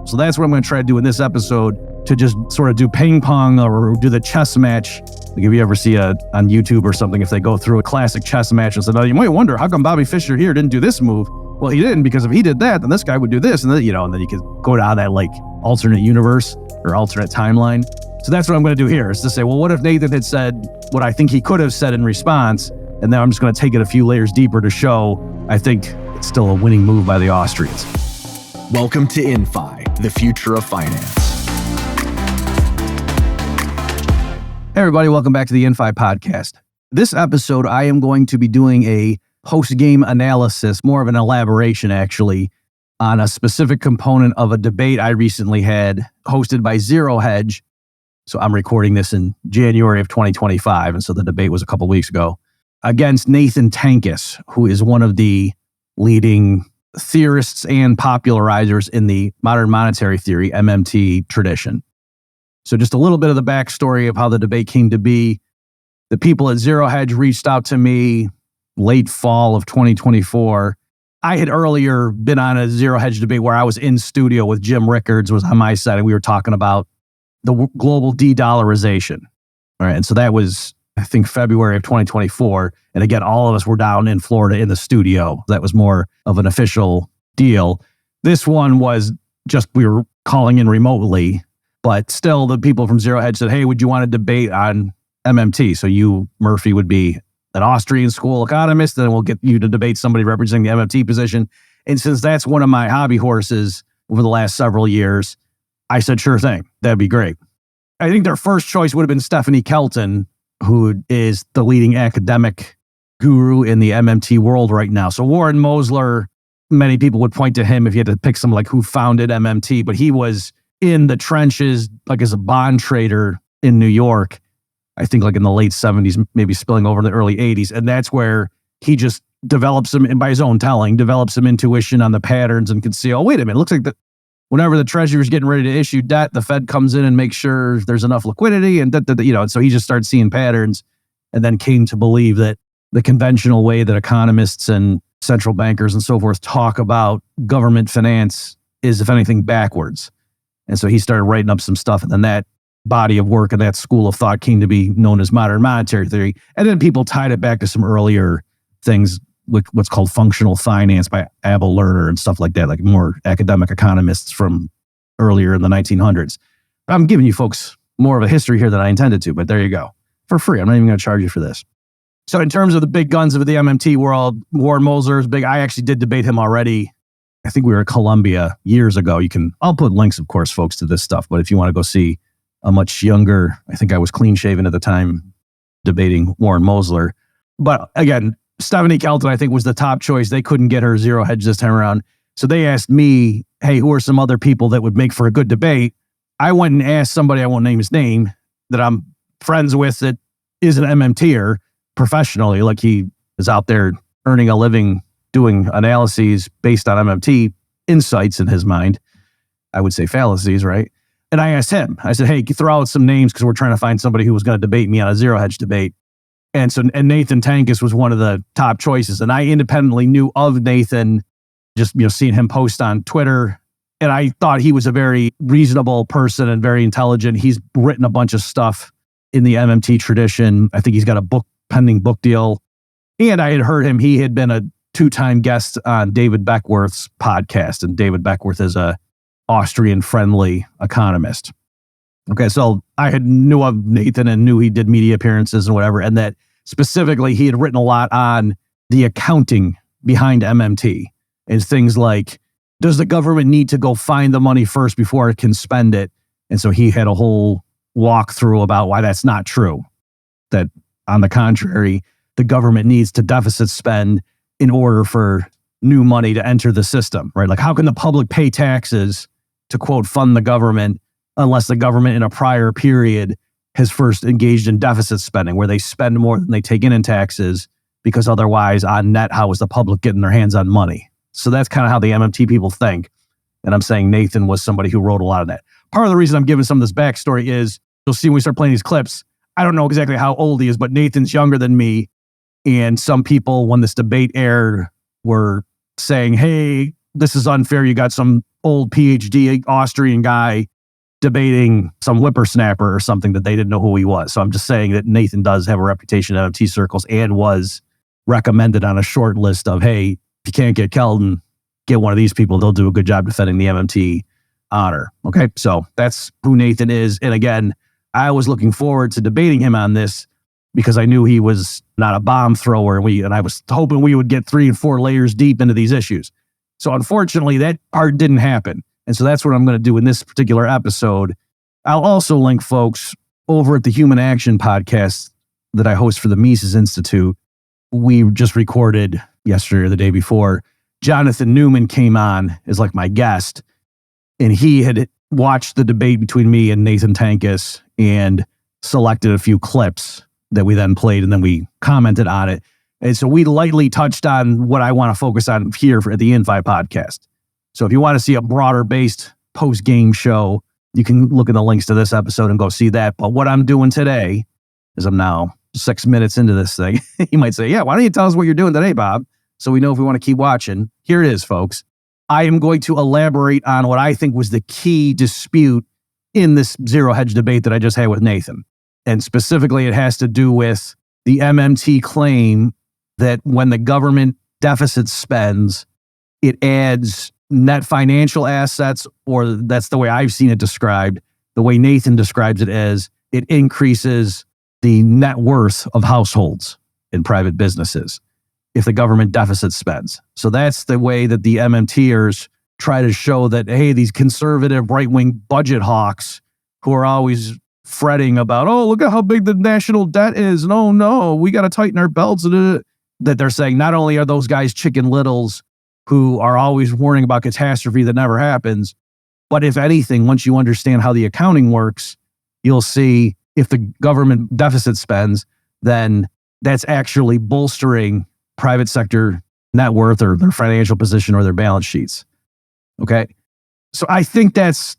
So that's what I'm going to try to do in this episode, to just sort of do ping pong or do the chess match. Like if you ever see on YouTube or something, if they go through a classic chess match and say, "Oh, you might wonder how come Bobby Fischer here didn't do this move." Well, he didn't, because if he did that, then this guy would do this, and then, and then you could go down that like alternate universe or alternate timeline. So that's what I'm going to do here, is to say, well, what if Nathan had said what I think he could have said in response? And then I'm just going to take it a few layers deeper to show I think it's still a winning move by the Austrians. Welcome to InFi, the future of finance. Hey everybody, welcome back to the InFi podcast. This episode, I am going to be doing a post-game analysis, more of an elaboration actually, on a specific component of a debate I recently had hosted by ZeroHedge. So I'm recording this in January of 2025, and so the debate was a couple weeks ago, against Nathan Tankus, who is one of the leading theorists and popularizers in the modern monetary theory, MMT tradition. So just a little bit of the backstory of how the debate came to be. The people at ZeroHedge reached out to me late fall of 2024. I had earlier been on a ZeroHedge debate where I was in studio with Jim Rickards, was on my side, and we were talking about the global de-dollarization. All right, and so that was, I think, February of 2024. And again, all of us were down in Florida in the studio. That was more of an official deal. This one was just, we were calling in remotely, but still the people from ZeroHedge said, "Hey, would you want to debate on MMT?" So you, Murphy, would be an Austrian school economist, and then we'll get you to debate somebody representing the MMT position. And since that's one of my hobby horses over the last several years, I said, sure thing, that'd be great. I think their first choice would have been Stephanie Kelton, who is the leading academic guru in the MMT world right now. So Warren Mosler, many people would point to him if you had to pick someone like who founded MMT, but he was in the trenches, like as a bond trader in New York, I think like in the late 70s, maybe spilling over in the early 80s. And that's where he just developed some, and by his own telling, developed some intuition on the patterns and could see, oh, wait a minute, it looks like whenever the Treasury is getting ready to issue debt, the Fed comes in and makes sure there's enough liquidity, and and so he just started seeing patterns, and then came to believe that the conventional way that economists and central bankers and so forth talk about government finance is, if anything, backwards. And so he started writing up some stuff, and then that body of work and that school of thought came to be known as modern monetary theory. And then people tied it back to some earlier things, with what's called functional finance by Abel Lerner and stuff like that, like more academic economists from earlier in the 1900s. I'm giving you folks more of a history here than I intended to, but there you go. For free. I'm not even going to charge you for this. So in terms of the big guns of the MMT world, Warren Mosler is big. I actually did debate him already. I think we were at Columbia years ago. I'll put links, of course, folks, to this stuff, but if you want to go see a much younger, I think I was clean shaven at the time, debating Warren Mosler. But again, Stephanie Kelton, I think, was the top choice. They couldn't get her ZeroHedge this time around. So they asked me, hey, who are some other people that would make for a good debate? I went and asked somebody, I won't name his name, that I'm friends with, that is an MMTer professionally. Like, he is out there earning a living doing analyses based on MMT insights in his mind. I would say fallacies, right? And I asked him, I said, hey, throw out some names because we're trying to find somebody who was going to debate me on a ZeroHedge debate. And Nathan Tankus was one of the top choices. And I independently knew of Nathan, just seeing him post on Twitter. And I thought he was a very reasonable person and very intelligent. He's written a bunch of stuff in the MMT tradition. I think he's got a pending book deal. And I had heard him, he had been a 2-time guest on David Beckworth's podcast. And David Beckworth is a Austrian-friendly economist. Okay, so I knew of Nathan and knew he did media appearances and whatever, and that specifically he had written a lot on the accounting behind MMT. And things like, does the government need to go find the money first before it can spend it? And so he had a whole walkthrough about why that's not true. That, on the contrary, the government needs to deficit spend in order for new money to enter the system, right? Like, how can the public pay taxes to, quote, fund the government unless the government in a prior period has first engaged in deficit spending, where they spend more than they take in taxes, because otherwise, on net, how is the public getting their hands on money? So that's kind of how the MMT people think. And I'm saying Nathan was somebody who wrote a lot of that. Part of the reason I'm giving some of this backstory is, you'll see when we start playing these clips, I don't know exactly how old he is, but Nathan's younger than me. And some people, when this debate aired, were saying, hey, this is unfair. You got some old PhD Austrian guy debating some whippersnapper or something that they didn't know who he was. So I'm just saying that Nathan does have a reputation in MMT circles and was recommended on a short list of, hey, if you can't get Keldon, get one of these people. They'll do a good job defending the MMT honor. Okay, so that's who Nathan is. And again, I was looking forward to debating him on this because I knew he was not a bomb thrower, and I was hoping we would get 3 and 4 layers deep into these issues. So unfortunately, that part didn't happen. And so that's what I'm going to do in this particular episode. I'll also link folks over at the Human Action podcast that I host for the Mises Institute. We just recorded yesterday or the day before. Jonathan Newman came on as like my guest, and he had watched the debate between me and Nathan Tankus and selected a few clips that we then played, and then we commented on it. And so we lightly touched on what I want to focus on here at the InFi podcast. So if you want to see a broader based post-game show, you can look at the links to this episode and go see that. But what I'm doing today is I'm now 6 minutes into this thing. You might say, yeah, why don't you tell us what you're doing today, Bob? So we know if we want to keep watching. Here it is, folks. I am going to elaborate on what I think was the key dispute in this ZeroHedge debate that I just had with Nathan. And specifically, it has to do with the MMT claim that when the government deficit spends, it adds net financial assets, or that's the way I've seen it described. The way Nathan describes it as it increases the net worth of households and private businesses if the government deficit spends. So that's the way that the MMTers try to show that, hey, these conservative right-wing budget hawks who are always fretting about, oh, look at how big the national debt is. And oh, no, we got to tighten our belts. That they're saying not only are those guys chicken littles who are always warning about catastrophe that never happens, but if anything, once you understand how the accounting works, you'll see if the government deficit spends, then that's actually bolstering private sector net worth or their financial position or their balance sheets. Okay. So I think that's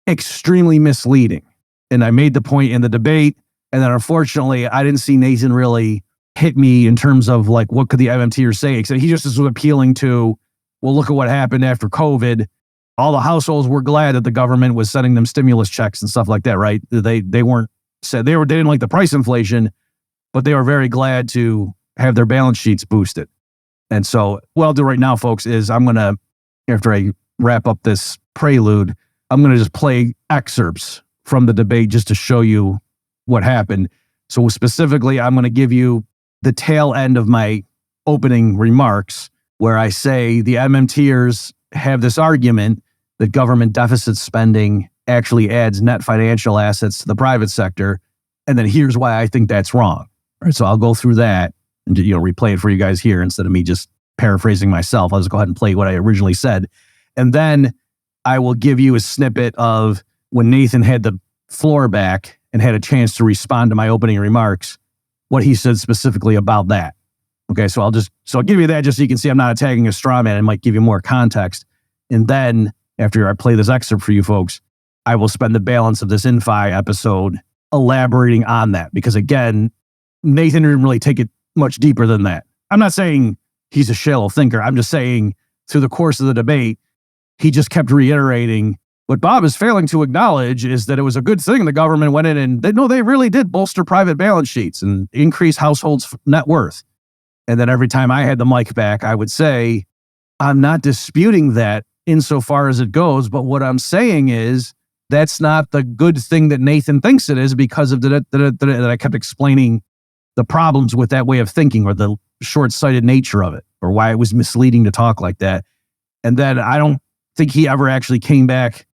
extremely misleading. And I made the point in the debate. And then unfortunately, I didn't see Nathan really hit me in terms of like, what could the MMTers say? Except he just was appealing to, well, look at what happened after COVID. All the households were glad that the government was sending them stimulus checks and stuff like that, right? They weren't said they didn't like the price inflation, but they were very glad to have their balance sheets boosted. And so what I'll do right now, folks, is I'm going to, after I wrap up this prelude, I'm going to just play excerpts from the debate just to show you what happened. So specifically, I'm going to give you the tail end of my opening remarks where I say the MMTers have this argument that government deficit spending actually adds net financial assets to the private sector. And then here's why I think that's wrong. All right, so I'll go through that and replay it for you guys here instead of me just paraphrasing myself. I'll just go ahead and play what I originally said. And then I will give you a snippet of when Nathan had the floor back and had a chance to respond to my opening remarks, what he said specifically about that. Okay, so I'll give you that just so you can see I'm not attacking a straw man. It might give you more context. And then after I play this excerpt for you folks, I will spend the balance of this InFi episode elaborating on that. Because again, Nathan didn't really take it much deeper than that. I'm not saying he's a shallow thinker. I'm just saying through the course of the debate, he just kept reiterating what Bob is failing to acknowledge is that it was a good thing the government went in and they really did bolster private balance sheets and increase households' net worth. And then every time I had the mic back, I would say, I'm not disputing that insofar as it goes, but what I'm saying is that's not the good thing that Nathan thinks it is because of that I kept explaining the problems with that way of thinking or the short-sighted nature of it or why it was misleading to talk like that. And then I don't think he ever actually came back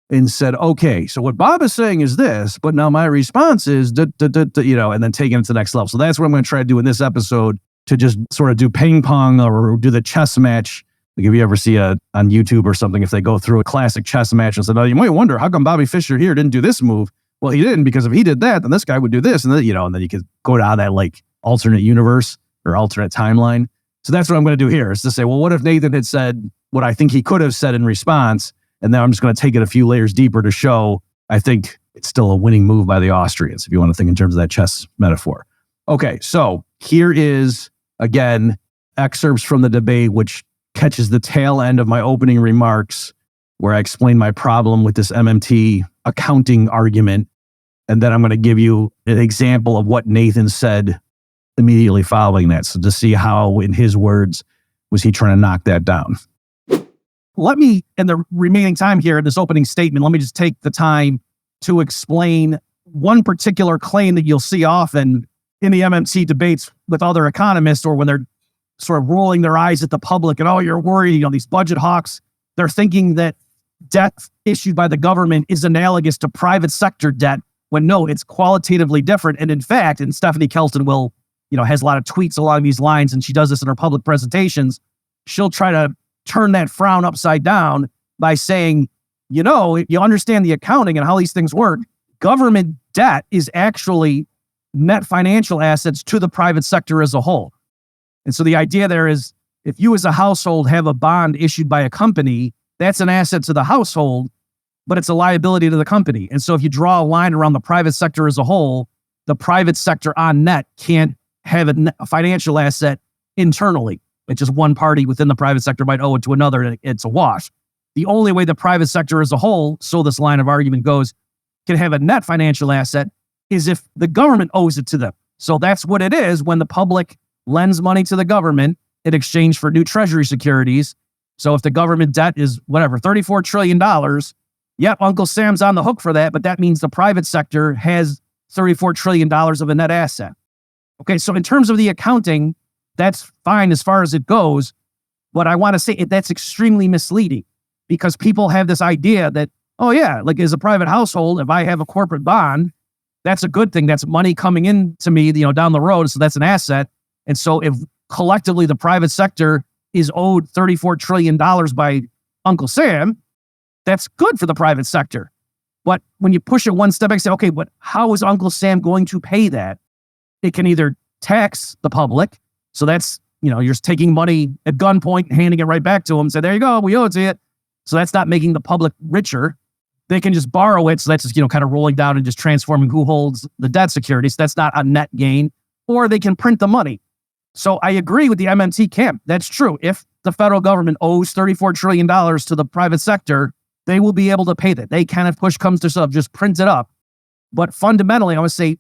and said, okay, so what Bob is saying is this, but now my response is, and then taking it to the next level. So that's what I'm going to try to do in this episode, to just sort of do ping pong or do the chess match. Like if you ever see on YouTube or something, if they go through a classic chess match and say, oh, you might wonder, how come Bobby Fischer here didn't do this move? Well, he didn't, because if he did that, then this guy would do this. And then, and then you could go down that like alternate universe or alternate timeline. So that's what I'm going to do here, is to say, well, what if Nathan had said what I think he could have said in response? And then I'm just going to take it a few layers deeper to show I think it's still a winning move by the Austrians, if you want to think in terms of that chess metaphor. Okay, so here is, again, excerpts from the debate, which catches the tail end of my opening remarks where I explain my problem with this MMT accounting argument. And then I'm going to give you an example of what Nathan said immediately following that. So to see how, in his words, was he trying to knock that down. Let me, in the remaining time here in this opening statement, let me just take the time to explain one particular claim that you'll see often in the MMT debates with other economists, or when they're sort of rolling their eyes at the public and, oh, you're worried, these budget hawks, they're thinking that debt issued by the government is analogous to private sector debt, when no, it's qualitatively different. And in fact, and Stephanie Kelton has a lot of tweets along these lines, and she does this in her public presentations, she'll try to turn that frown upside down by saying, you understand the accounting and how these things work. Government debt is actually net financial assets to the private sector as a whole. And so the idea there is, if you as a household have a bond issued by a company, that's an asset to the household, but it's a liability to the company. And so if you draw a line around the private sector as a whole, the private sector on net can't have a financial asset internally. It's just one party within the private sector might owe it to another, and it's a wash. The only way the private sector as a whole, so this line of argument goes, can have a net financial asset is if the government owes it to them. So that's what it is when the public lends money to the government in exchange for new Treasury securities. So if the government debt is $34 trillion, yep, Uncle Sam's on the hook for that, but that means the private sector has $34 trillion of a net asset. Okay, so in terms of the accounting, that's fine as far as it goes. But I want to say that's extremely misleading, because people have this idea that, oh yeah, like as a private household, if I have a corporate bond, that's a good thing. That's money coming in to me, down the road. So that's an asset. And so if collectively the private sector is owed $34 trillion by Uncle Sam, that's good for the private sector. But when you push it one step back, say, okay, but how is Uncle Sam going to pay that? It can either tax the public. So that's, you're just taking money at gunpoint and handing it right back to them. Say, there you go, we owe it to you. So that's not making the public richer. They can just borrow it. So that's just, kind of rolling down and just transforming who holds the debt security. So that's not a net gain. Or they can print the money. So I agree with the MMT camp. That's true. If the federal government owes $34 trillion to the private sector, they will be able to pay that. They can, if push comes to shove, just print it up. But fundamentally, I would say,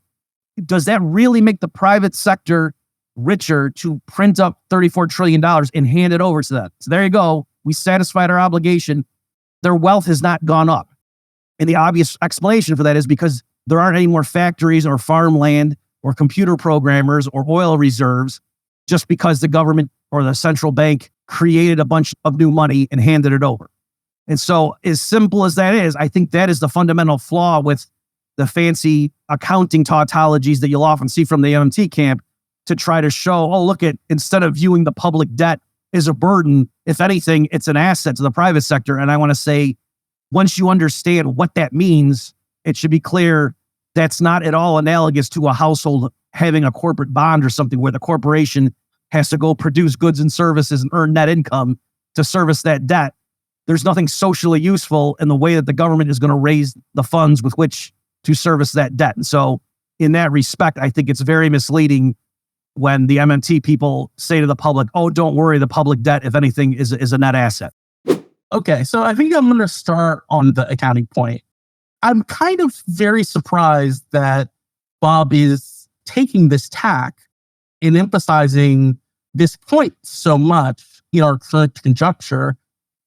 does that really make the private sector richer to print up $34 trillion and hand it over to them? So there you go. We satisfied our obligation. Their wealth has not gone up. And the obvious explanation for that is because there aren't any more factories or farmland or computer programmers or oil reserves, just because the government or the central bank created a bunch of new money and handed it over. And so as simple as that is, I think that is the fundamental flaw with the fancy accounting tautologies that you'll often see from the MMT camp, to try to show, oh, look at, instead of viewing the public debt as a burden, if anything, it's an asset to the private sector. And I want to say, once you understand what that means, it should be clear that's not at all analogous to a household having a corporate bond or something where the corporation has to go produce goods and services and earn net income to service that debt. There's nothing socially useful in the way that the government is going to raise the funds with which to service that debt. And so in that respect, I think it's very misleading when the MMT people say to the public, oh, don't worry, the public debt, if anything, is a net asset. Okay, so I think I'm going to start on the accounting point. I'm kind of very surprised that Bob is taking this tack in emphasizing this point so much in our current conjuncture,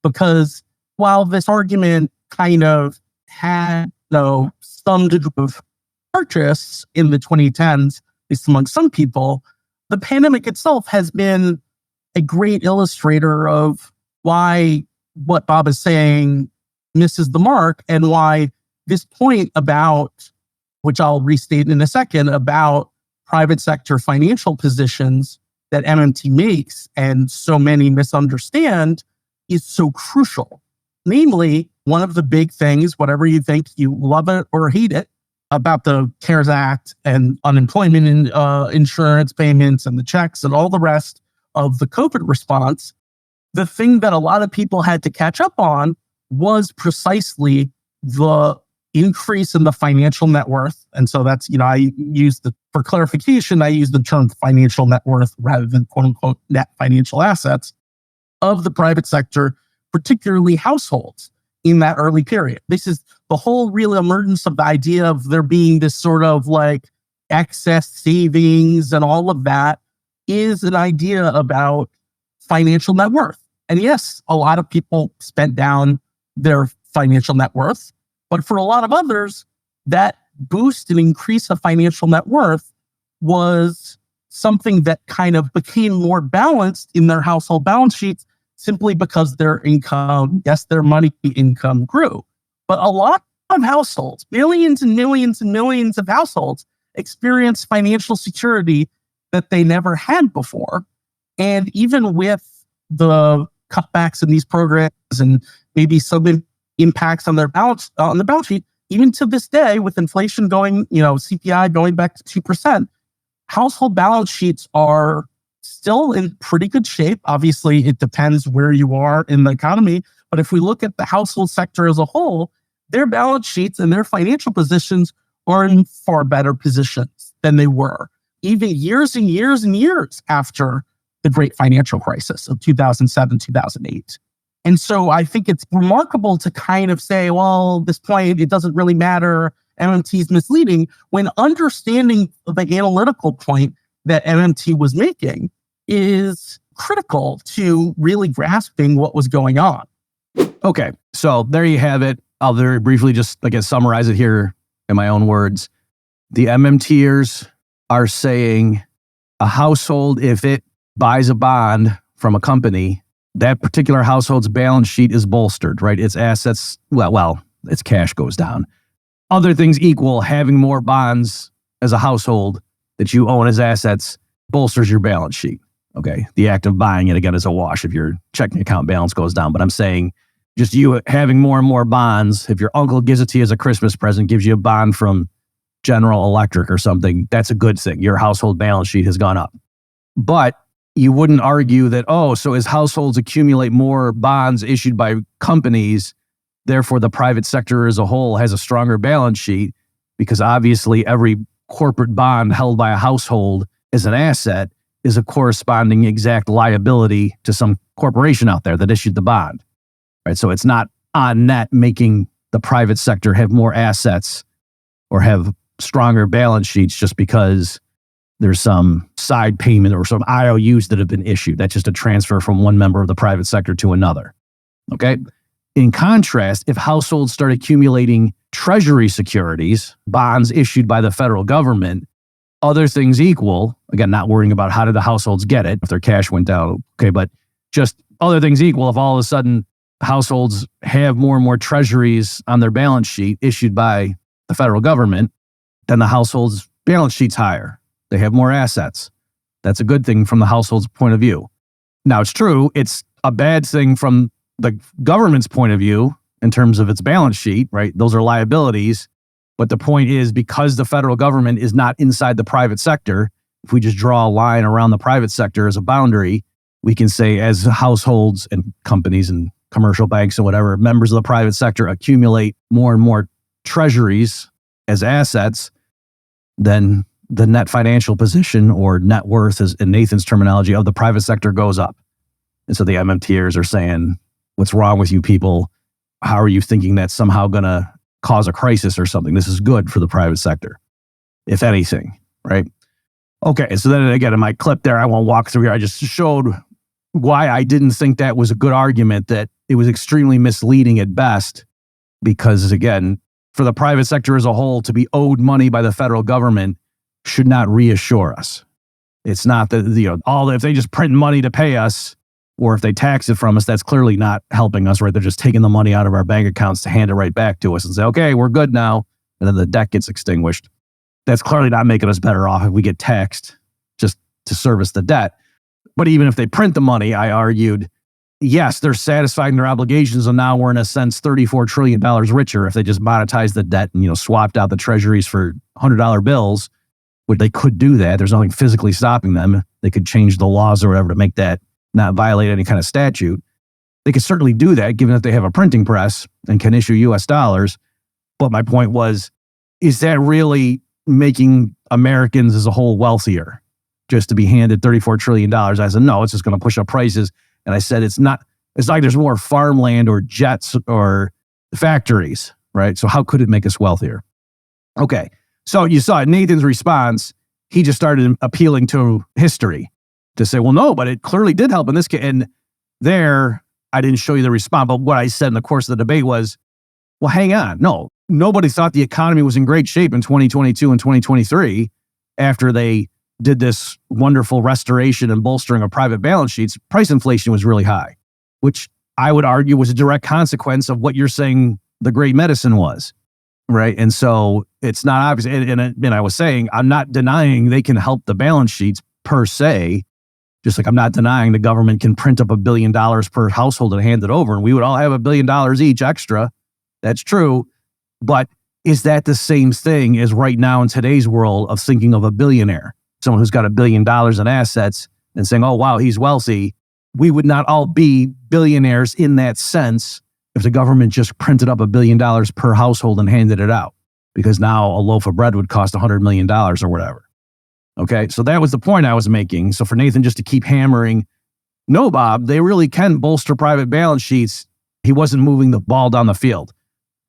because while this argument kind of had some degree of purchase in the 2010s, at least among some people, the pandemic itself has been a great illustrator of why what Bob is saying misses the mark, and why this point about, which I'll restate in a second, about private sector financial positions that MMT makes and so many misunderstand is so crucial. Namely, one of the big things, whatever you think, you love it or hate it, about the CARES Act and unemployment and insurance payments and the checks and all the rest of the COVID response, the thing that a lot of people had to catch up on was precisely the increase in the financial net worth. And so that's, for clarification, I use the term financial net worth rather than quote unquote net financial assets. of the private sector, particularly households in that early period. This is the whole real emergence of the idea of there being this sort of like excess savings and all of that is an idea about financial net worth. And yes, a lot of people spent down their financial net worth, but for a lot of others, that boost and increase of financial net worth was something that kind of became more balanced in their household balance sheets simply because their income, yes, their money income grew. But a lot of households, millions and millions and millions of households, experience financial security that they never had before. And even with the cutbacks in these programs and maybe some impacts on their balance sheet, even to this day, with inflation going, CPI going back to 2%, household balance sheets are still in pretty good shape. Obviously, it depends where you are in the economy. But if we look at the household sector as a whole, their balance sheets and their financial positions are in far better positions than they were, even years and years and years after the great financial crisis of 2007, 2008. And so I think it's remarkable to kind of say, well, this point, it doesn't really matter. MMT is misleading, when understanding the analytical point that MMT was making is critical to really grasping what was going on. Okay, so there you have it. I'll very briefly just, summarize it here in my own words. The MMTers are saying a household, if it buys a bond from a company, that particular household's balance sheet is bolstered, right? Its assets, its cash goes down. Other things equal, having more bonds as a household that you own as assets bolsters your balance sheet. Okay, the act of buying it, again, is a wash if your checking account balance goes down. But I'm saying just you having more and more bonds, if your uncle gives it to you as a Christmas present, gives you a bond from General Electric or something, that's a good thing. Your household balance sheet has gone up. But you wouldn't argue that, so as households accumulate more bonds issued by companies, therefore the private sector as a whole has a stronger balance sheet, because obviously every corporate bond held by a household as an asset is a corresponding exact liability to some corporation out there that issued the bond, right? So it's not on net making the private sector have more assets or have stronger balance sheets just because there's some side payment or some IOUs that have been issued. That's just a transfer from one member of the private sector to another. Okay. In contrast, if households start accumulating Treasury securities, bonds issued by the federal government, other things equal, again, not worrying about how did the households get it, if their cash went down, okay, but just other things equal, if all of a sudden households have more and more treasuries on their balance sheet issued by the federal government, then the household's balance sheet's higher. They have more assets. That's a good thing from the household's point of view. Now, it's true, it's a bad thing from the government's point of view in terms of its balance sheet, right? Those are liabilities. But the point is, because the federal government is not inside the private sector, if we just draw a line around the private sector as a boundary, we can say as households and companies and commercial banks and whatever, members of the private sector accumulate more and more treasuries as assets, then the net financial position or net worth, is in Nathan's terminology, of the private sector goes up. And so the MMTers are saying, what's wrong with you people? How are you thinking that's somehow going to cause a crisis or something? This is good for the private sector, if anything, right? Okay, so then again, in my clip there, I won't walk through here. I just showed why I didn't think that was a good argument, that it was extremely misleading at best, because again, for the private sector as a whole to be owed money by the federal government should not reassure us. It's not that, if they just print money to pay us, or if they tax it from us, that's clearly not helping us, right? They're just taking the money out of our bank accounts to hand it right back to us and say, okay, we're good now. And then the debt gets extinguished. That's clearly not making us better off if we get taxed just to service the debt. But even if they print the money, I argued, yes, they're satisfying their obligations, and now we're in a sense $34 trillion richer if they just monetized the debt and swapped out the treasuries for $100 bills, which they could do that. There's nothing physically stopping them. They could change the laws or whatever to make that not violate any kind of statute. They could certainly do that, given that they have a printing press and can issue US dollars. But my point was, is that really making Americans as a whole wealthier just to be handed $34 trillion? I said, no, it's just going to push up prices. And I said, it's like there's more farmland or jets or factories, right? So how could it make us wealthier? Okay. So you saw Nathan's response. He just started appealing to history to say, well, no, but it clearly did help in this case. And there, I didn't show you the response, but what I said in the course of the debate was, well, hang on. No, nobody thought the economy was in great shape in 2022 and 2023 after they did this wonderful restoration and bolstering of private balance sheets. Price inflation was really high, which I would argue was a direct consequence of what you're saying the great medicine was, right? And so it's not obvious. And I was saying, I'm not denying they can help the balance sheets per se, just like I'm not denying the government can print up $1 billion per household and hand it over, and we would all have $1 billion each extra. That's true. But is that the same thing as right now in today's world of thinking of a billionaire, someone who's got $1 billion in assets and saying, oh, wow, he's wealthy? We would not all be billionaires in that sense if the government just printed up $1 billion per household and handed it out, because now a loaf of bread would cost $100 million or whatever. Okay, so that was the point I was making. So for Nathan just to keep hammering, no, Bob, they really can bolster private balance sheets. He wasn't moving the ball down the field.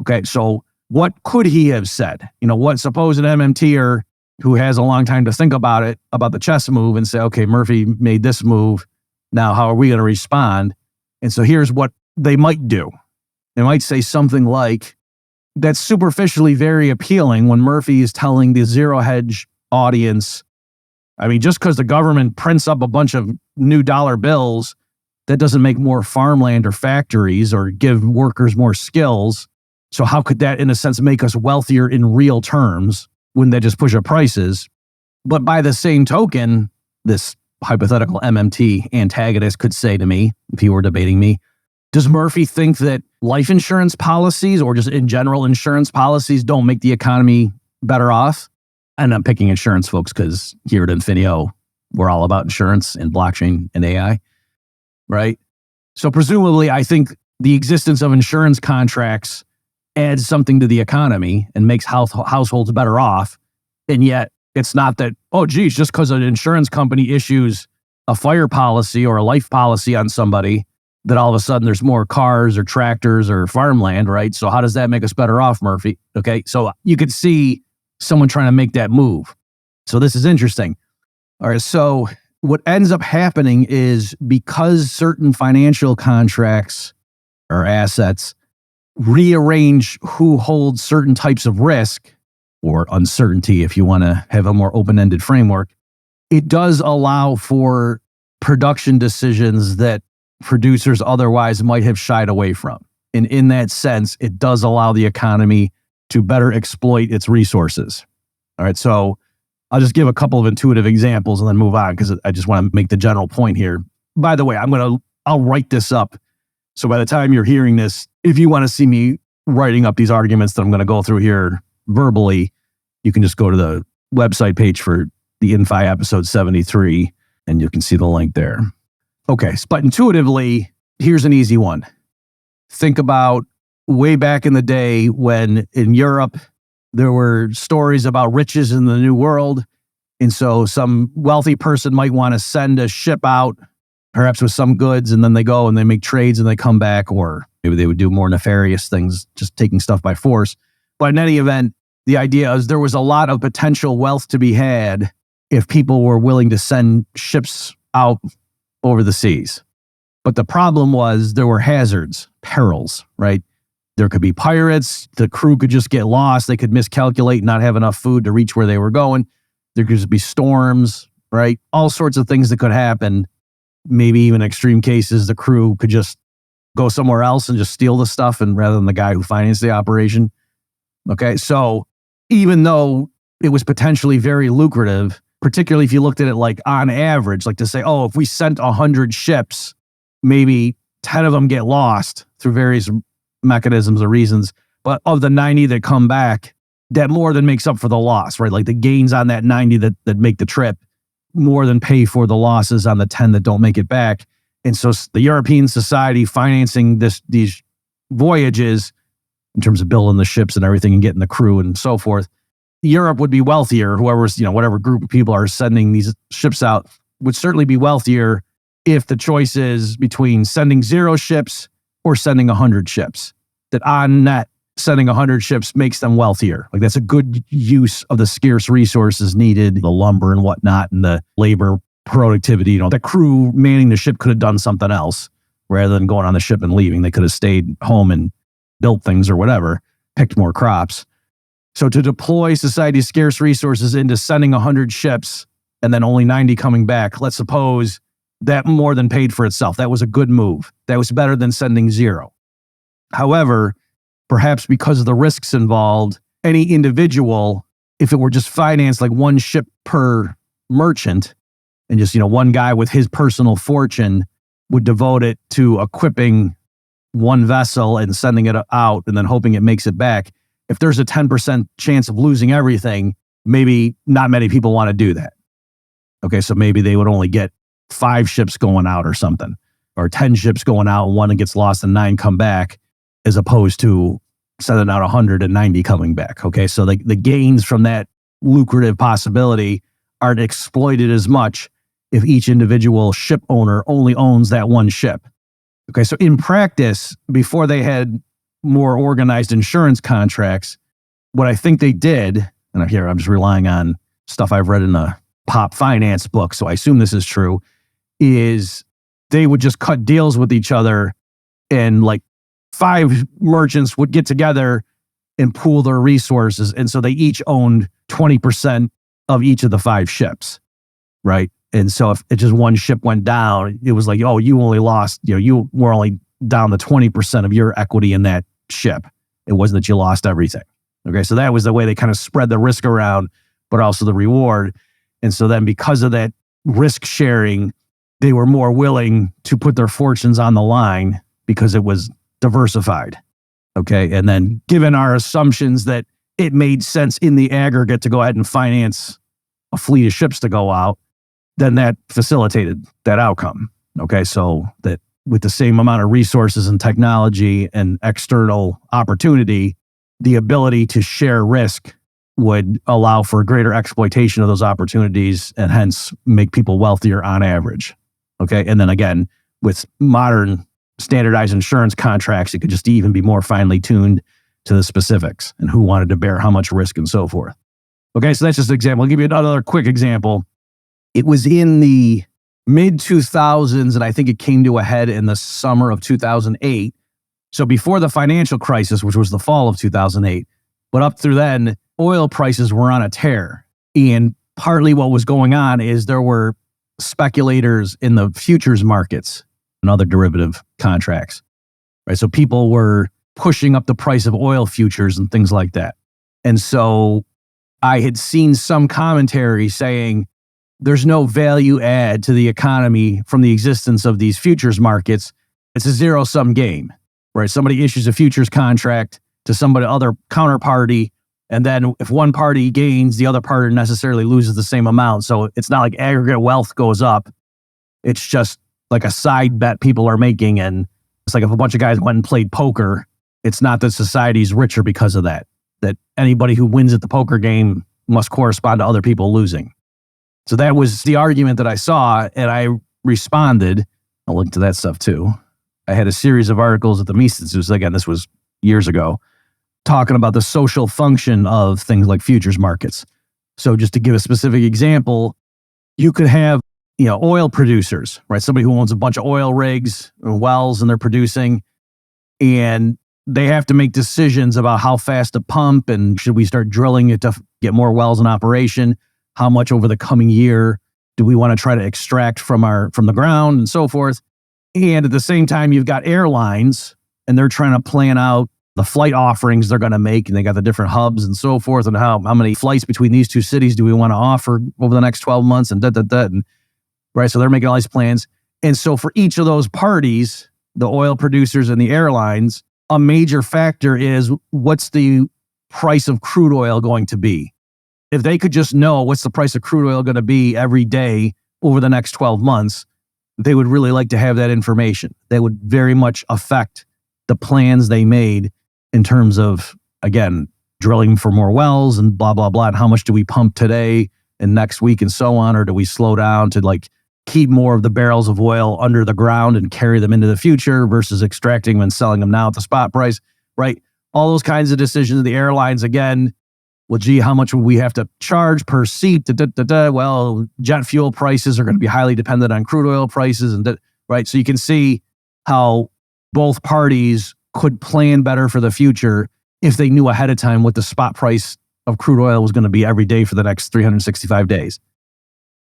Okay, so what could he have said? Suppose an MMTer who has a long time to think about it, about the chess move, and say, okay, Murphy made this move. Now, how are we going to respond? And so here's what they might do. They might say something like, that's superficially very appealing when Murphy is telling the ZeroHedge audience, I mean, just because the government prints up a bunch of new dollar bills, that doesn't make more farmland or factories or give workers more skills. So how could that, in a sense, make us wealthier in real terms? Wouldn't that just push up prices? But by the same token, this hypothetical MMT antagonist could say to me, if he were debating me, does Murphy think that life insurance policies or just in general insurance policies don't make the economy better off? And I'm picking insurance folks because here at Infineo, we're all about insurance and blockchain and AI, right? So presumably, I think the existence of insurance contracts adds something to the economy and makes households better off. And yet it's not that, oh, geez, just because an insurance company issues a fire policy or a life policy on somebody, that all of a sudden there's more cars or tractors or farmland, right? So how does that make us better off, Murphy? Okay, so you could see someone trying to make that move. So this is interesting. All right, so what ends up happening is because certain financial contracts or assets rearrange who holds certain types of risk or uncertainty, if you want to have a more open-ended framework, it does allow for production decisions that producers otherwise might have shied away from. And in that sense, it does allow the economy to better exploit its resources. All right, so I'll just give a couple of intuitive examples and then move on because I just want to make the general point here. By the way, I'll write this up. So by the time you're hearing this, if you want to see me writing up these arguments that I'm going to go through here verbally, you can just go to the website page for the InFi episode 73 and you can see the link there. Okay, but intuitively, here's an easy one. Think about way back in the day when in Europe, there were stories about riches in the New World. And so some wealthy person might want to send a ship out, perhaps with some goods, and then they go and they make trades and they come back, or maybe they would do more nefarious things, just taking stuff by force. But in any event, the idea is there was a lot of potential wealth to be had if people were willing to send ships out over the seas. But the problem was there were hazards, perils, right? There could be pirates. The crew could just get lost. They could miscalculate, not have enough food to reach where they were going. There could just be storms, right? All sorts of things that could happen. Maybe even extreme cases, the crew could just go somewhere else and just steal the stuff, and rather than the guy who financed the operation. Okay, so even though it was potentially very lucrative, particularly if you looked at it like on average, like to say, oh, if we sent 100 ships, maybe 10 of them get lost through various mechanisms or reasons. But of the 90 that come back, that more than makes up for the loss, right? Like the gains on that 90 that make the trip more than pay for the losses on the 10 that don't make it back. And so the European society financing these voyages in terms of building the ships and everything and getting the crew and so forth, Europe would be wealthier. Whoever's, whatever group of people are sending these ships out would certainly be wealthier if the choice is between sending 0 ships or sending 100 ships, that on net, sending 100 ships makes them wealthier. Like that's a good use of the scarce resources needed, the lumber and whatnot, and the labor productivity. The crew manning the ship could have done something else rather than going on the ship and leaving. They could have stayed home and built things or whatever, picked more crops. So to deploy society's scarce resources into sending 100 ships and then only 90 coming back, let's suppose that more than paid for itself. That was a good move. That was better than sending 0. However, perhaps because of the risks involved, any individual, if it were just financed like 1 ship per merchant and just, one guy with his personal fortune would devote it to equipping 1 vessel and sending it out and then hoping it makes it back. If there's a 10% chance of losing everything, maybe not many people want to do that. Okay, so maybe they would only get 5 ships going out or something, or 10 ships going out and 1 gets lost and 9 come back, as opposed to sending out 190 coming back. Okay, so the gains from that lucrative possibility aren't exploited as much if each individual ship owner only owns that 1 ship. Okay, so in practice, before they had more organized insurance contracts, what I think they did, and here I'm just relying on stuff I've read in the pop finance book, so I assume this is true, is they would just cut deals with each other, and like 5 merchants would get together and pool their resources. And so they each owned 20% of each of the 5 ships, right? And so if it just 1 ship went down, it was like, oh, you only lost, you were only down to 20% of your equity in that ship. It wasn't that you lost everything. Okay, so that was the way they kind of spread the risk around, but also the reward. And so then because of that risk sharing, they were more willing to put their fortunes on the line because it was diversified. Okay, and then given our assumptions that it made sense in the aggregate to go ahead and finance a fleet of ships to go out, then that facilitated that outcome. Okay, so that with the same amount of resources and technology and external opportunity, the ability to share risk would allow for greater exploitation of those opportunities and hence make people wealthier on average. Okay, and then again, with modern standardized insurance contracts, it could just even be more finely tuned to the specifics and who wanted to bear how much risk and so forth. Okay, so that's just an example. I'll give you another quick example. It was in the mid-2000s, and I think it came to a head in the summer of 2008. So before the financial crisis, which was the fall of 2008, but up through then, oil prices were on a tear. And partly what was going on is there were speculators in the futures markets and other derivative contracts, right? So people were pushing up the price of oil futures and things like that. And so I had seen some commentary saying there's no value add to the economy from the existence of these futures markets. It's a zero-sum game, right? Somebody issues a futures contract to somebody, other counterparty, and then if one party gains, the other party necessarily loses the same amount. So it's not like aggregate wealth goes up. It's just like a side bet people are making. And it's like if a bunch of guys went and played poker, it's not that society's richer because of that. That anybody who wins at the poker game must correspond to other people losing. So that was the argument that I saw, and I responded. I'll link to that stuff too. I had a series of articles at the Mises, again, this was years ago, talking about the social function of things like futures markets. So just to give a specific example, you could have, oil producers, right? Somebody who owns a bunch of oil rigs or wells and they're producing, and they have to make decisions about how fast to pump and should we start drilling it to get more wells in operation? How much over the coming year do we want to try to extract from the ground and so forth? And at the same time, you've got airlines and they're trying to plan out the flight offerings they're going to make, and they got the different hubs and so forth, and how many flights between these 2 cities do we want to offer over the next 12 months and and right. So they're making all these plans. And so for each of those parties, the oil producers and the airlines, a major factor is what's the price of crude oil going to be? If they could just know what's the price of crude oil going to be every day over the next 12 months, they would really like to have that information. That would very much affect the plans they made in terms of, again, drilling for more wells and blah, blah, blah. And how much do we pump today and next week and so on? Or do we slow down to like keep more of the barrels of oil under the ground and carry them into the future versus extracting them and selling them now at the spot price, right? All those kinds of decisions. The airlines, again, well, gee, how much would we have to charge per seat? Well, jet fuel prices are going to be highly dependent on crude oil prices, right? So you can see how both parties could plan better for the future if they knew ahead of time what the spot price of crude oil was going to be every day for the next 365 days.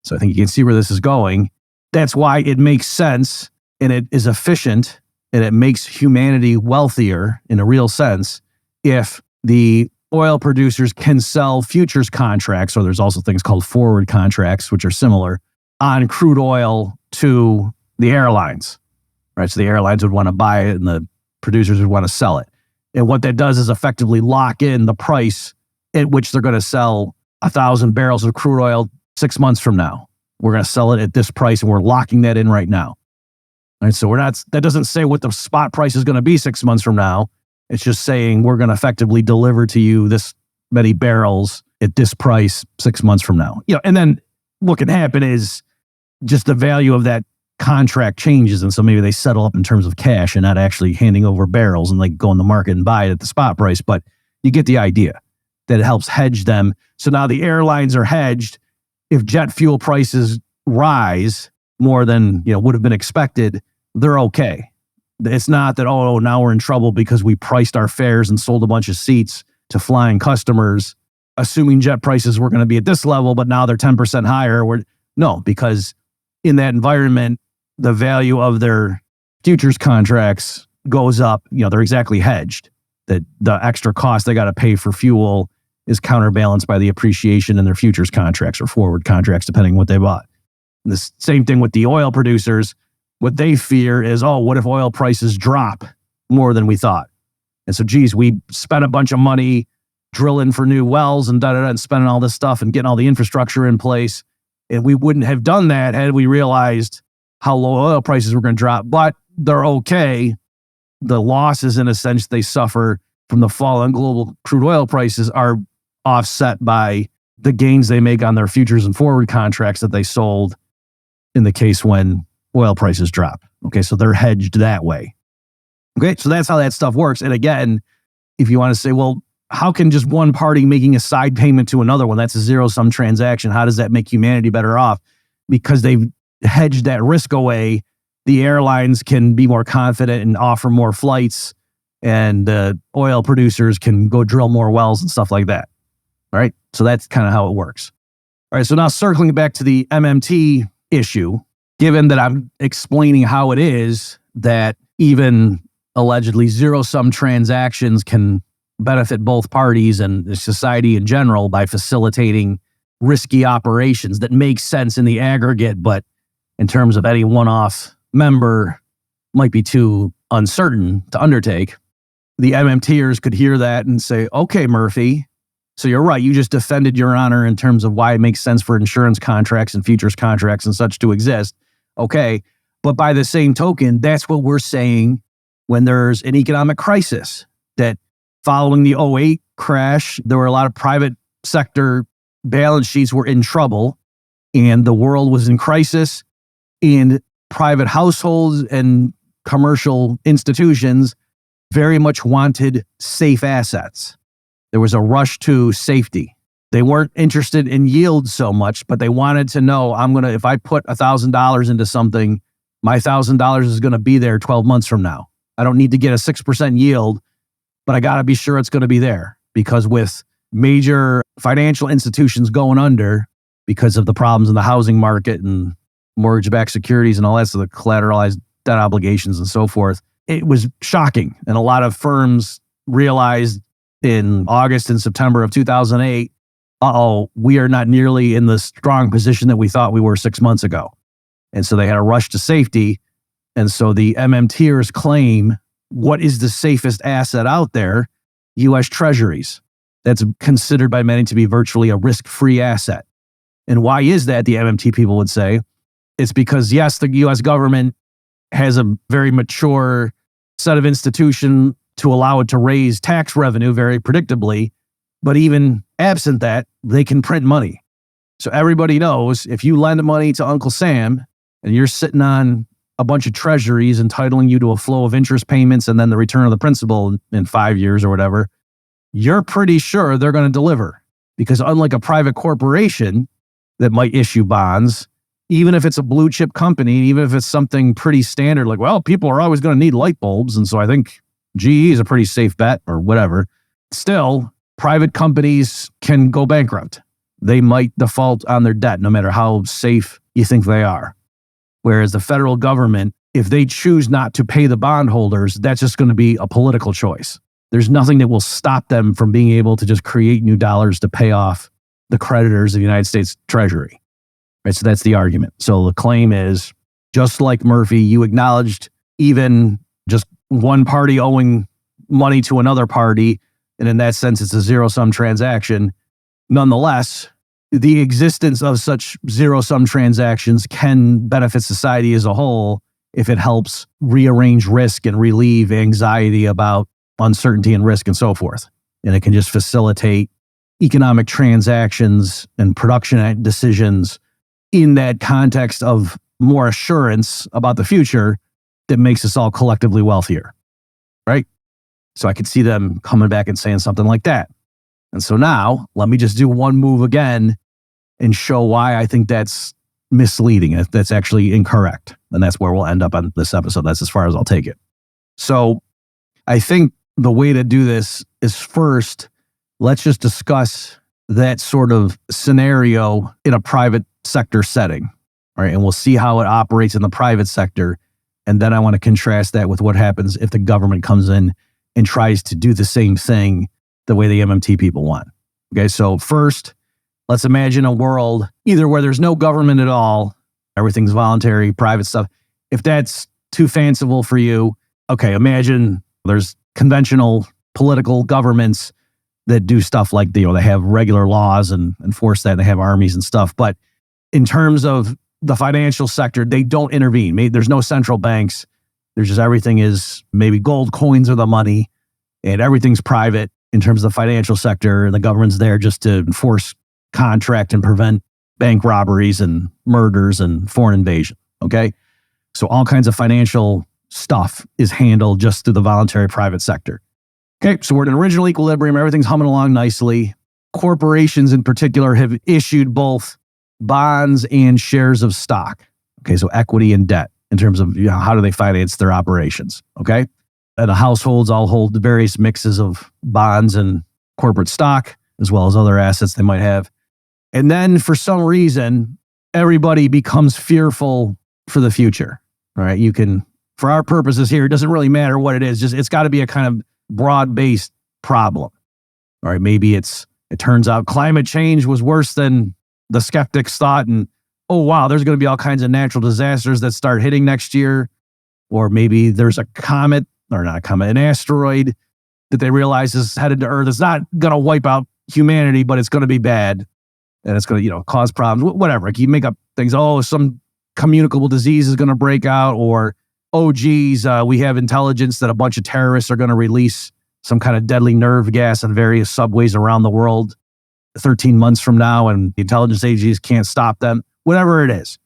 So I think you can see where this is going. That's why it makes sense and it is efficient and it makes humanity wealthier in a real sense if the oil producers can sell futures contracts, or there's also things called forward contracts, which are similar, on crude oil to the airlines, right? So the airlines would want to buy it and the producers would want to sell it. And what that does is effectively lock in the price at which they're going to sell 1,000 barrels of crude oil 6 months from now. We're going to sell it at this price and we're locking that in right now. All right, so that doesn't say what the spot price is going to be 6 months from now. It's just saying we're going to effectively deliver to you this many barrels at this price 6 months from now. And then what can happen is just the value of that contract changes. And so maybe they settle up in terms of cash and not actually handing over barrels and like go in the market and buy it at the spot price. But you get the idea that it helps hedge them. So now the airlines are hedged. If jet fuel prices rise more than would have been expected, they're okay. It's not that, now we're in trouble because we priced our fares and sold a bunch of seats to flying customers, assuming jet prices were going to be at this level, but now they're 10% higher. No, because in that environment, the value of their futures contracts goes up. They're exactly hedged. That the extra cost they got to pay for fuel is counterbalanced by the appreciation in their futures contracts or forward contracts, depending on what they bought. And the same thing with the oil producers. What they fear is, what if oil prices drop more than we thought? And so, geez, we spent a bunch of money drilling for new wells and and spending all this stuff and getting all the infrastructure in place. And we wouldn't have done that had we realized how low oil prices were going to drop. But they're okay. The losses, in a sense, they suffer from the fall in global crude oil prices are offset by the gains they make on their futures and forward contracts that they sold in the case when oil prices drop. Okay, so they're hedged that way. Okay, so that's how that stuff works. And again, if you want to say, well, how can just one party making a side payment to another one, that's a zero-sum transaction, how does that make humanity better off? Because they've hedged that risk away, the airlines can be more confident and offer more flights, and oil producers can go drill more wells and stuff like that. All right, so that's kind of how it works. All right, so now circling back to the MMT issue, given that I'm explaining how it is that even allegedly zero-sum transactions can benefit both parties and society in general by facilitating risky operations that make sense in the aggregate, but in terms of any one-off member might be too uncertain to undertake. The MMTers could hear that and say, okay, Murphy, so you're right. You just defended your honor in terms of why it makes sense for insurance contracts and futures contracts and such to exist. Okay. But by the same token, that's what we're saying when there's an economic crisis, that following the '08 crash, there were a lot of private sector balance sheets were in trouble and the world was in crisis, and private households and commercial institutions very much wanted safe assets. There was a rush to safety. They weren't interested in yield so much, but they wanted to know, if I put $1,000 into something, my $1,000 is going to be there 12 months from now. I don't need to get a 6% yield, but I got to be sure it's going to be there, because with major financial institutions going under because of the problems in the housing market and mortgage-backed securities and all that, so the collateralized debt obligations and so forth, it was shocking. And a lot of firms realized in August and September of 2008, we are not nearly in the strong position that we thought we were 6 months ago. And so they had a rush to safety. And so the MMTers claim, what is the safest asset out there? U.S. Treasuries. That's considered by many to be virtually a risk-free asset. And why is that, the MMT people would say? It's because, yes, the U.S. government has a very mature set of institutions to allow it to raise tax revenue very predictably. But even absent that, they can print money. So everybody knows if you lend money to Uncle Sam and you're sitting on a bunch of treasuries entitling you to a flow of interest payments and then the return of the principal in 5 years or whatever, you're pretty sure they're going to deliver. Because unlike a private corporation that might issue bonds, even if it's a blue chip company, even if it's something pretty standard, like, well, people are always going to need light bulbs, and so I think GE is a pretty safe bet or whatever, still, private companies can go bankrupt. They might default on their debt no matter how safe you think they are. Whereas the federal government, if they choose not to pay the bondholders, that's just going to be a political choice. There's nothing that will stop them from being able to just create new dollars to pay off the creditors of the United States Treasury. Right? So that's the argument. So the claim is, just like Murphy, you acknowledged even just one party owing money to another party, and in that sense, it's a zero-sum transaction. Nonetheless, the existence of such zero-sum transactions can benefit society as a whole if it helps rearrange risk and relieve anxiety about uncertainty and risk and so forth. And it can just facilitate economic transactions and production decisions in that context of more assurance about the future that makes us all collectively wealthier, right? So I could see them coming back and saying something like that. And so now, let me just do one move again and show why I think that's misleading. That's actually incorrect. And that's where we'll end up on this episode. That's as far as I'll take it. So I think the way to do this is, first, let's just discuss that sort of scenario in a private sector setting, right? And we'll see how it operates in the private sector. And then I want to contrast that with what happens if the government comes in and tries to do the same thing the way the MMT people want. Okay, so first, let's imagine a world either where there's no government at all, everything's voluntary, private stuff. If that's too fanciful for you, okay, imagine there's conventional political governments that do stuff like, they have regular laws and enforce that, and they have armies and stuff. But in terms of the financial sector, they don't intervene. Maybe there's no central banks. There's just, everything is, maybe gold coins are the money, and everything's private in terms of the financial sector, and the government's there just to enforce contract and prevent bank robberies and murders and foreign invasion, okay? So all kinds of financial stuff is handled just through the voluntary private sector. Okay, so we're in an original equilibrium. Everything's humming along nicely. Corporations in particular have issued both bonds and shares of stock. Okay, so equity and debt in terms of how do they finance their operations, okay? And the households all hold various mixes of bonds and corporate stock, as well as other assets they might have. And then for some reason, everybody becomes fearful for the future, right? You can, for our purposes here, it doesn't really matter what it is. Just, it's got to be a kind of broad-based problem. All right, maybe it turns out climate change was worse than the skeptics thought, and oh wow, there's going to be all kinds of natural disasters that start hitting next year. Or maybe there's a comet, or not a comet, an asteroid that they realize is headed to Earth. It's not going to wipe out humanity, but it's going to be bad, and it's going to cause problems. Whatever. Like, you make up things. Oh, some communicable disease is going to break out, or oh geez, we have intelligence that a bunch of terrorists are going to release some kind of deadly nerve gas on various subways around the world 13 months from now, and the intelligence agencies can't stop them. Whatever it is.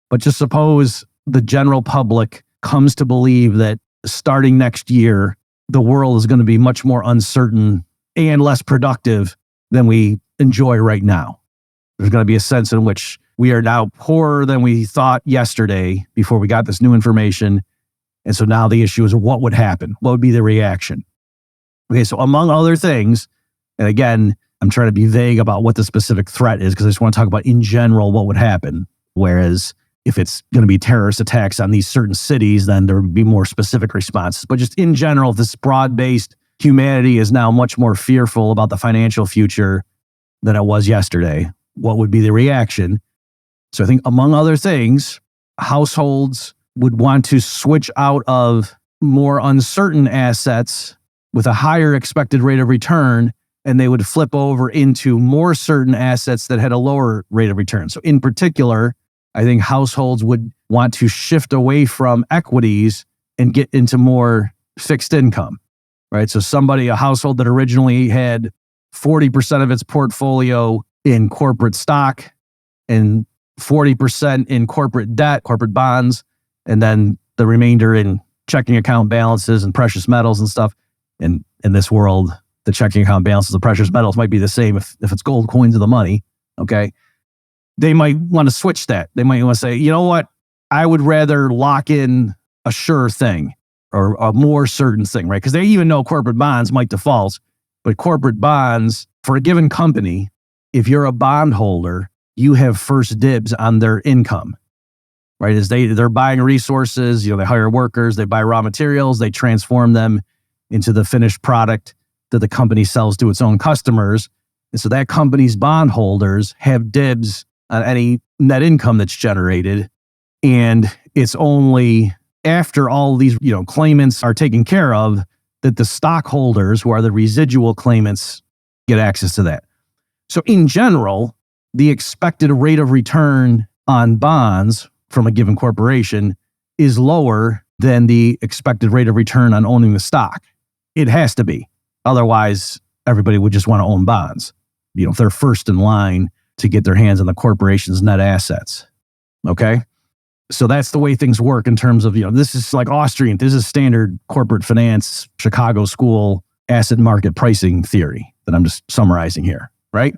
But just suppose the general public comes to believe that starting next year, the world is going to be much more uncertain and less productive than we enjoy right now. There's going to be a sense in which we are now poorer than we thought yesterday before we got this new information. And so now the issue is, what would happen? What would be the reaction? Okay, so among other things, and again, I'm trying to be vague about what the specific threat is, because I just want to talk about in general what would happen. Whereas if it's going to be terrorist attacks on these certain cities, then there would be more specific responses. But just in general, this broad-based humanity is now much more fearful about the financial future than it was yesterday. What would be the reaction? So I think, among other things, households would want to switch out of more uncertain assets with a higher expected rate of return, and they would flip over into more certain assets that had a lower rate of return. So in particular, I think households would want to shift away from equities and get into more fixed income, right? So a household that originally had 40% of its portfolio in corporate stock and 40% in corporate debt, corporate bonds, and then the remainder in checking account balances and precious metals and stuff. And in this world, the checking account balances of precious metals might be the same if it's gold coins of the money, okay? They might want to switch that. They might want to say, you know what? I would rather lock in a sure thing or a more certain thing, right? Because they even know corporate bonds might default, but corporate bonds for a given company, if you're a bondholder, you have first dibs on their income, right? As they're buying resources, they hire workers, they buy raw materials, they transform them into the finished product that the company sells to its own customers. And so that company's bondholders have dibs on any net income that's generated. And it's only after all these, claimants are taken care of that the stockholders, who are the residual claimants, get access to that. So in general, the expected rate of return on bonds from a given corporation is lower than the expected rate of return on owning the stock. It has to be. Otherwise, everybody would just want to own bonds. If they're first in line to get their hands on the corporation's net assets. Okay? So that's the way things work in terms of, this is like Austrian. This is standard corporate finance, Chicago school, asset market pricing theory that I'm just summarizing here, right?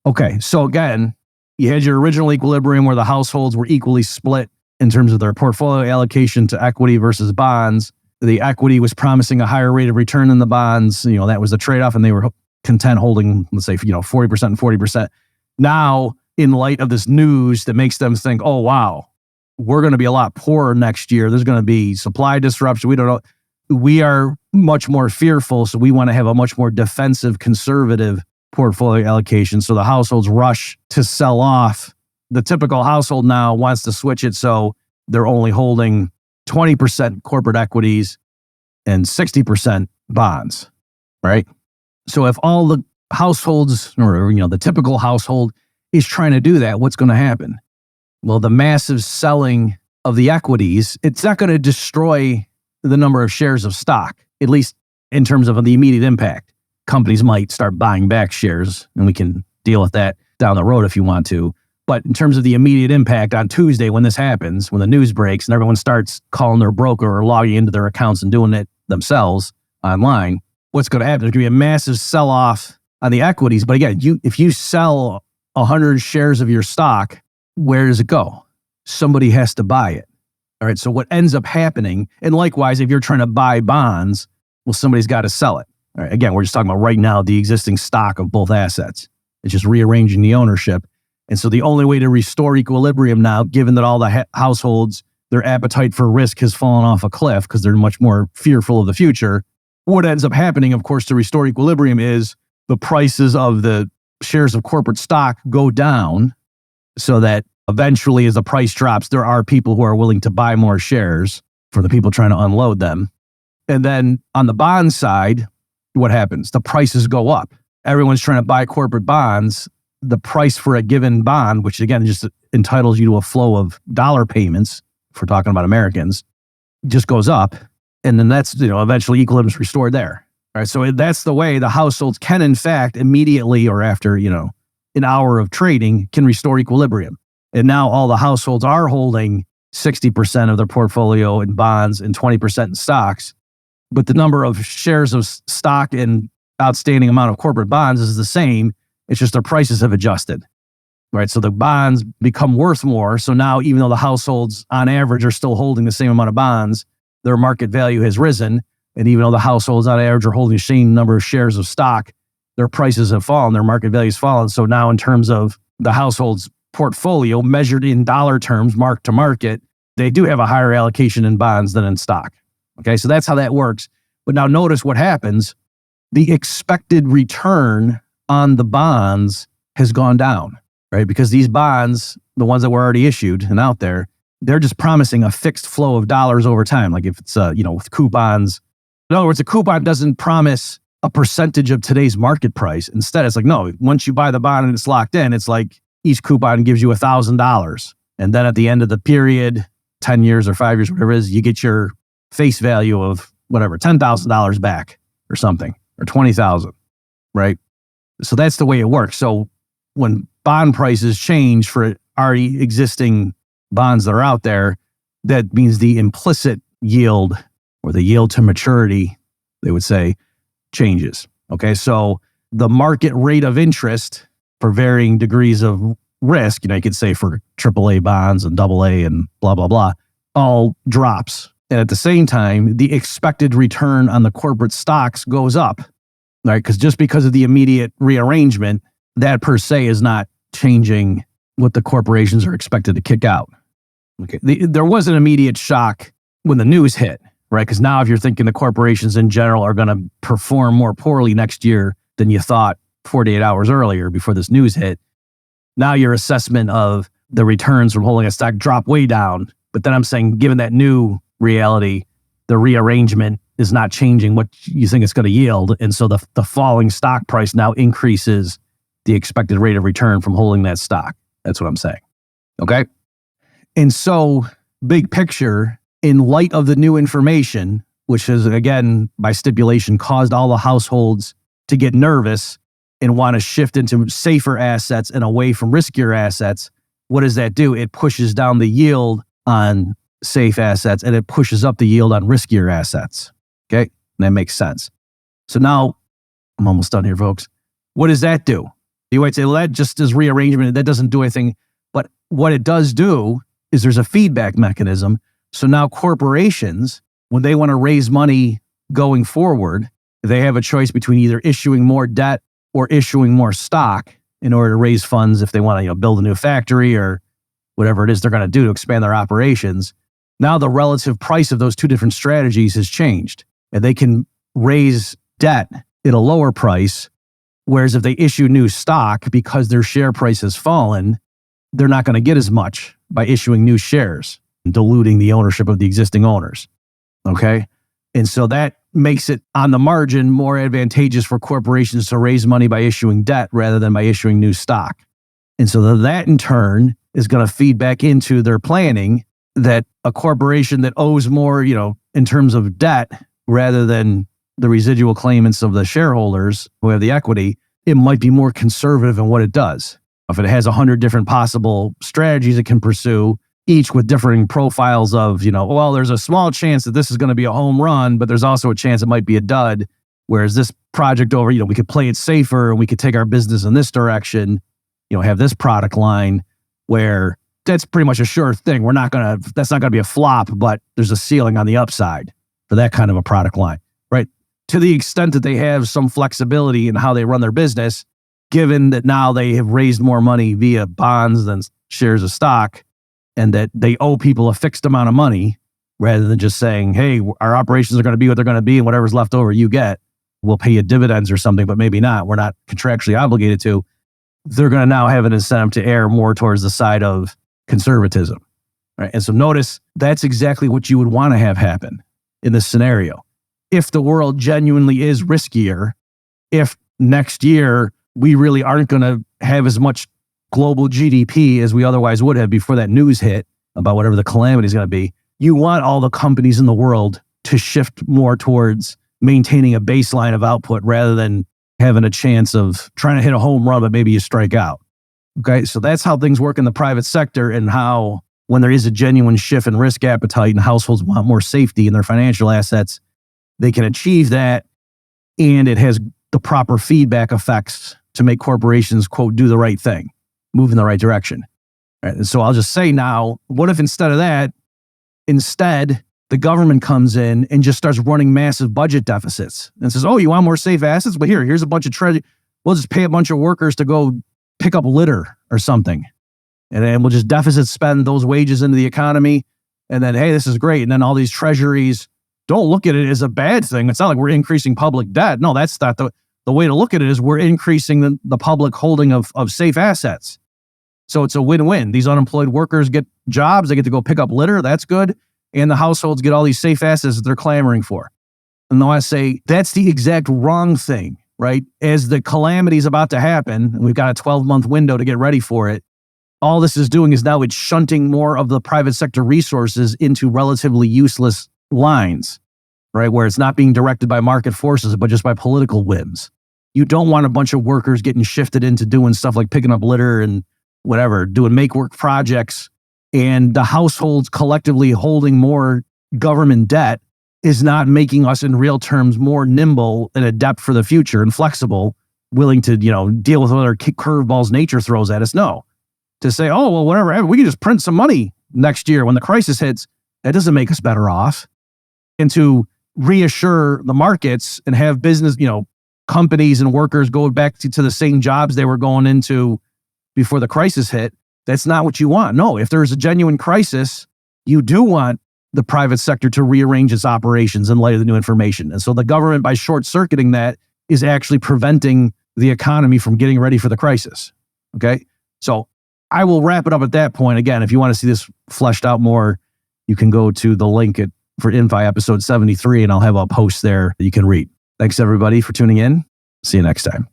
Okay, so again, you had your original equilibrium where the households were equally split in terms of their portfolio allocation to equity versus bonds. The equity was promising a higher rate of return than the bonds. That was the trade-off, and they were content holding, let's say, 40% and 40%. Now, in light of this news that makes them think, oh, wow, we're going to be a lot poorer next year. There's going to be supply disruption. We don't know. We are much more fearful, so we want to have a much more defensive, conservative portfolio allocation. So the households rush to sell off. The typical household now wants to switch it so they're only holding 20% corporate equities and 60% bonds, right? So if all the households, or the typical household is trying to do that, what's going to happen? Well, the massive selling of the equities, it's not going to destroy the number of shares of stock, at least in terms of the immediate impact. Companies might start buying back shares, and we can deal with that down the road if you want to. But in terms of the immediate impact on Tuesday, when this happens, when the news breaks and everyone starts calling their broker or logging into their accounts and doing it themselves online, what's going to happen? There's going to be a massive sell-off on the equities. But again, if you sell 100 shares of your stock, where does it go? Somebody has to buy it. All right. So what ends up happening, and likewise, if you're trying to buy bonds, well, somebody's got to sell it. All right. Again, we're just talking about right now the existing stock of both assets. It's just rearranging the ownership. And so the only way to restore equilibrium now, given that all the households, their appetite for risk has fallen off a cliff because they're much more fearful of the future, what ends up happening, of course, to restore equilibrium is the prices of the shares of corporate stock go down, so that eventually, as the price drops, there are people who are willing to buy more shares for the people trying to unload them. And then on the bond side, what happens? The prices go up. Everyone's trying to buy corporate bonds. The price for a given bond, which again just entitles you to a flow of dollar payments, if we're talking about Americans, just goes up. And then that's, eventually equilibrium is restored there. All right. So that's the way the households can, in fact, immediately or after, an hour of trading, can restore equilibrium. And now all the households are holding 60% of their portfolio in bonds and 20% in stocks. But the number of shares of stock and outstanding amount of corporate bonds is the same. It's just their prices have adjusted, right? So the bonds become worth more. So now, even though the households on average are still holding the same amount of bonds, their market value has risen. And even though the households on average are holding the same number of shares of stock, their prices have fallen, their market value has fallen. So now, in terms of the household's portfolio measured in dollar terms, mark to market, they do have a higher allocation in bonds than in stock. Okay, so that's how that works. But now notice what happens. The expected return on the bonds has gone down, right? Because these bonds, the ones that were already issued and out there, they're just promising a fixed flow of dollars over time. Like if it's, with coupons. In other words, a coupon doesn't promise a percentage of today's market price. Instead, it's like, no, once you buy the bond and it's locked in, it's like each coupon gives you $1,000. And then at the end of the period, 10 years or 5 years, whatever it is, you get your face value of whatever, $10,000 back or something, or $20,000, right? So that's the way it works. So when bond prices change for already existing bonds that are out there, that means the implicit yield or the yield to maturity, they would say, changes. Okay, so the market rate of interest for varying degrees of risk, you could say for AAA bonds and AA and blah, blah, blah, all drops. And at the same time, the expected return on the corporate stocks goes up, right? Because just because of the immediate rearrangement, that per se is not changing what the corporations are expected to kick out. Okay, there was an immediate shock when the news hit, right? Because now if you're thinking the corporations in general are going to perform more poorly next year than you thought 48 hours earlier before this news hit, now your assessment of the returns from holding a stock drop way down. But then I'm saying, given that new reality, the rearrangement is not changing what you think it's going to yield. And so the falling stock price now increases the expected rate of return from holding that stock. That's what I'm saying. Okay. And so, big picture, in light of the new information, which has, again, by stipulation, caused all the households to get nervous and want to shift into safer assets and away from riskier assets, what does that do? It pushes down the yield on safe assets and it pushes up the yield on riskier assets. Okay? And that makes sense. So now, I'm almost done here, folks. What does that do? You might say, well, that just is rearrangement. That doesn't do anything. But what it does do is there's a feedback mechanism. So now corporations, when they want to raise money going forward, they have a choice between either issuing more debt or issuing more stock in order to raise funds if they want to build a new factory or whatever it is they're going to do to expand their operations. Now the relative price of those two different strategies has changed, and they can raise debt at a lower price. Whereas if they issue new stock because their share price has fallen, they're not going to get as much by issuing new shares, diluting the ownership of the existing owners. Okay? And so that makes it on the margin more advantageous for corporations to raise money by issuing debt rather than by issuing new stock. And so that in turn is going to feed back into their planning that a corporation that owes more, in terms of debt rather than the residual claimants of the shareholders who have the equity, it might be more conservative in what it does. If it has 100 different possible strategies it can pursue, each with differing profiles of, well, there's a small chance that this is going to be a home run, but there's also a chance it might be a dud. Whereas this project over, we could play it safer and we could take our business in this direction, have this product line where that's pretty much a sure thing. That's not going to be a flop, but there's a ceiling on the upside for that kind of a product line, right? To the extent that they have some flexibility in how they run their business, given that now they have raised more money via bonds than shares of stock, and that they owe people a fixed amount of money rather than just saying, hey, our operations are going to be what they're going to be and whatever's left over you get. We'll pay you dividends or something, but maybe not. We're not contractually obligated to. They're going to now have an incentive to err more towards the side of conservatism. Right? And so notice that's exactly what you would want to have happen in this scenario. If the world genuinely is riskier, if next year we really aren't going to have as much global GDP as we otherwise would have before that news hit about whatever the calamity is going to be, you want all the companies in the world to shift more towards maintaining a baseline of output rather than having a chance of trying to hit a home run, but maybe you strike out. Okay, so that's how things work in the private sector, and how when there is a genuine shift in risk appetite and households want more safety in their financial assets, they can achieve that, and it has the proper feedback effects to make corporations, quote, do the right thing, move in the right direction. Right? And so I'll just say now, what if instead of that, the government comes in and just starts running massive budget deficits and says, oh, you want more safe assets? But here's a bunch of treasury. We'll just pay a bunch of workers to go pick up litter or something. And then we'll just deficit spend those wages into the economy. And then, hey, this is great. And then all these treasuries, don't look at it as a bad thing. It's not like we're increasing public debt. No, that's not the way to look at it is we're increasing the public holding of safe assets. So it's a win-win. These unemployed workers get jobs. They get to go pick up litter. That's good. And the households get all these safe assets that they're clamoring for. And though I say that's the exact wrong thing, right? As the calamity is about to happen, and we've got a 12-month window to get ready for it, all this is doing is now it's shunting more of the private sector resources into relatively useless lines, right? Where it's not being directed by market forces, but just by political whims. You don't want a bunch of workers getting shifted into doing stuff like picking up litter and whatever, doing make work projects, and the households collectively holding more government debt is not making us in real terms more nimble and adept for the future and flexible, willing to, deal with whatever curveballs nature throws at us. No. To say, oh, well, whatever, we can just print some money next year when the crisis hits, that doesn't make us better off. And to reassure the markets and have business, companies and workers go back to the same jobs they were going into before the crisis hit, that's not what you want. No, if there's a genuine crisis, you do want the private sector to rearrange its operations in light of the new information. And so the government, by short-circuiting that, is actually preventing the economy from getting ready for the crisis. Okay? So I will wrap it up at that point. Again, if you want to see this fleshed out more, you can go to the link for InFi episode 73, and I'll have a post there that you can read. Thanks, everybody, for tuning in. See you next time.